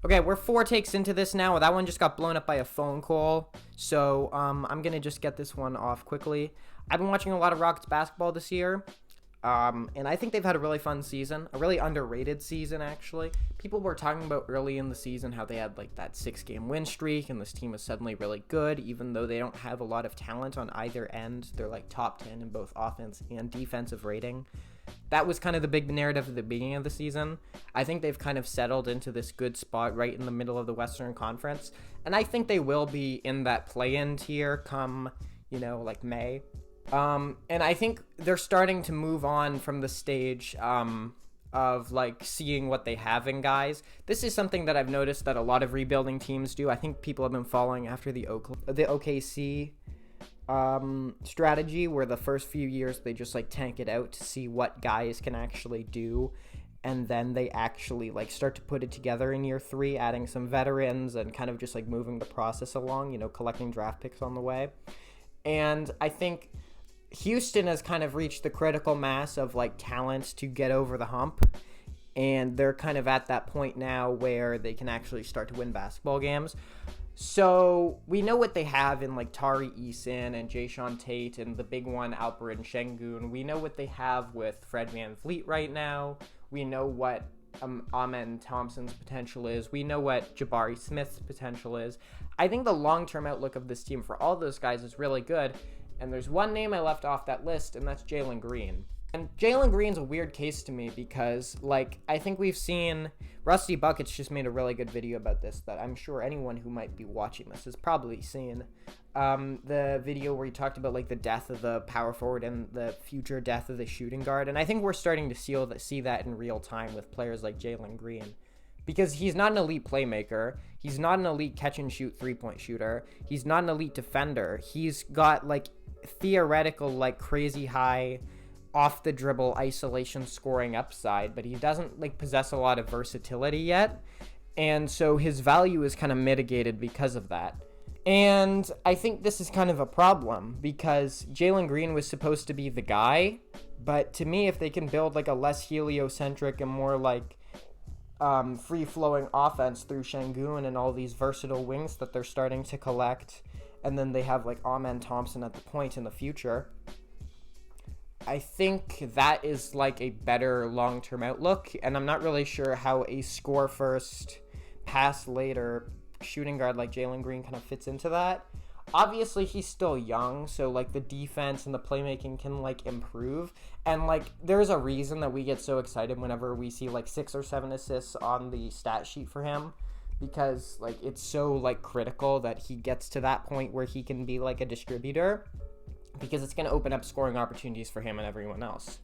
Okay, we're 4 takes into this now. That one just got blown up by a phone call. So I'm going to just get this one off quickly. I've been watching a lot of Rockets basketball this year. And I think they've had a really fun season, a really underrated season, actually. People were talking about early in the season how they had like that 6-game win streak and this team was suddenly really good, even though they don't have a lot of talent on either end. They're like top 10 in both offense and defensive rating. That was kind of the big narrative at the beginning of the season. I think they've kind of settled into this good spot right in the middle of the Western Conference. And I think they will be in that play-in tier come, like May. And I think they're starting to move on from the stage of like seeing what they have in guys. This is something that I've noticed that a lot of rebuilding teams do. I think people have been following after the OKC strategy, where the first few years they just like tank it out to see what guys can actually do, and then they actually like start to put it together in year 3, adding some veterans and kind of just like moving the process along, collecting draft picks on the way. And I think Houston has kind of reached the critical mass of like talent to get over the hump, and they're kind of at that point now where they can actually start to win basketball games. So we know what they have in like Tari Eason and Jayshawn Tate and the big one Alperen Şengün. We know what they have with Fred VanVleet right now. We know what Amen Thompson's potential is. We know what Jabari Smith's potential is. I think the long-term outlook of this team for all those guys is really good. And there's one name I left off that list, and that's Jalen Green. And Jalen Green's a weird case to me because, like, I think we've seen Rusty Buckets just made a really good video about this that I'm sure anyone who might be watching this has probably seen. The video where he talked about, like, the death of the power forward and the future death of the shooting guard. And I think we're starting to see that in real time with players like Jalen Green. Because he's not an elite playmaker. He's not an elite catch-and-shoot three-point shooter. He's not an elite defender. He's got, like, theoretical, like, crazy high off the dribble isolation scoring upside, but he doesn't like possess a lot of versatility yet, and so his value is kind of mitigated because of that. And I think this is kind of a problem because Jalen Green was supposed to be the guy, but to me, if they can build like a less heliocentric and more like free-flowing offense through Şengün and all these versatile wings that they're starting to collect, and then they have like Amen Thompson at the point in the future, I think that is like a better long-term outlook. And I'm not really sure how a score first, pass later shooting guard like Jalen Green kind of fits into that. Obviously, he's still young, so like the defense and the playmaking can like improve. And like there's a reason that we get so excited whenever we see like 6 or 7 assists on the stat sheet for him, because like it's so like critical that he gets to that point where he can be like a distributor, because it's going to open up scoring opportunities for him and everyone else.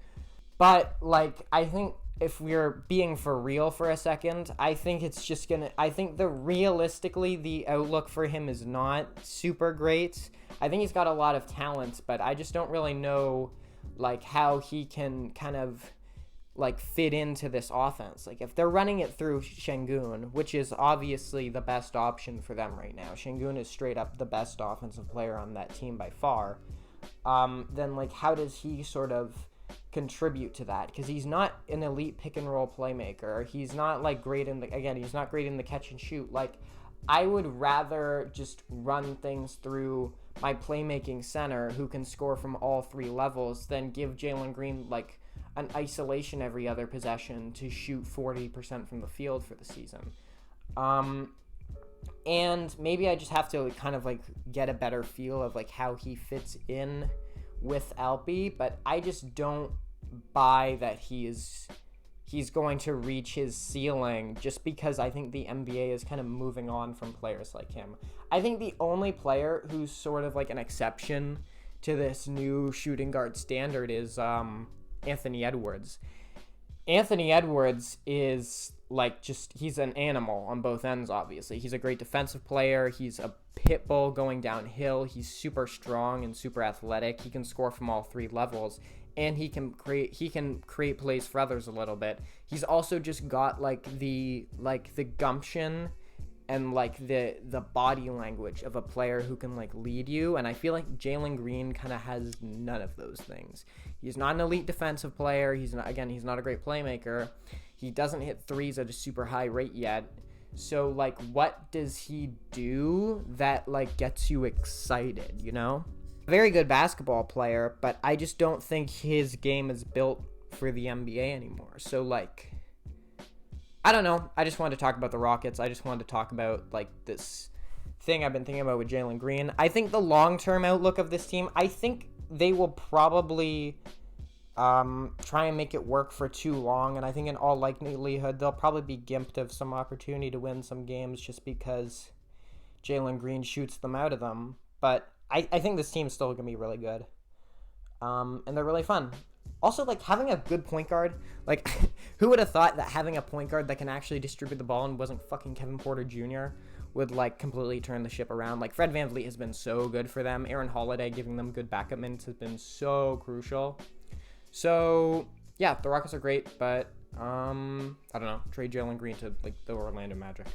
But like I think if we're being for real for a second, I think realistically the outlook for him is not super great. I think he's got a lot of talent, but I just don't really know like how he can kind of like fit into this offense. Like if they're running it through Şengün, which is obviously the best option for them right now, Şengün is straight up the best offensive player on that team by far, then like how does he sort of contribute to that? Because he's not an elite pick and roll playmaker. He's not like great in he's not great in the catch and shoot. Like I would rather just run things through my playmaking center who can score from all 3 levels than give Jalen Green like an isolation every other possession to shoot 40% from the field for the season. And maybe I just have to kind of like get a better feel of like how he fits in with Alpi, but I just don't buy that he's going to reach his ceiling just because I think the NBA is kind of moving on from players like him. I think the only player who's sort of like an exception to this new shooting guard standard is Anthony Edwards. Anthony Edwards is like he's an animal on both ends, obviously. He's a great defensive player. He's a pit bull going downhill. He's super strong and super athletic. He can score from all 3 levels. And he can create plays for others a little bit. He's also just got like the gumption and like the body language of a player who can like lead you. And I feel like Jalen Green kind of has none of those things. He's not an elite defensive player. He's not a great playmaker. He doesn't hit threes at a super high rate yet. So, like, what does he do that, like, gets you excited, you know? Very good basketball player, but I just don't think his game is built for the NBA anymore. So, like, I don't know. I just wanted to talk about the Rockets. I just wanted to talk about, like, this thing I've been thinking about with Jalen Green. I think the long-term outlook of this team, I think they will probably try and make it work for too long, and I think in all likelihood they'll probably be gimped of some opportunity to win some games just because Jalen Green shoots them out of them. But I think this team is still going to be really good, and they're really fun. Also, like, having a good point guard, like, who would have thought that having a point guard that can actually distribute the ball and wasn't fucking Kevin Porter Jr. would, like, completely turn the ship around. Like, Fred VanVleet has been so good for them. Aaron Holiday giving them good backup minutes has been so crucial. So, yeah, the Rockets are great, but, I don't know, trade Jalen Green to, like, the Orlando Magic.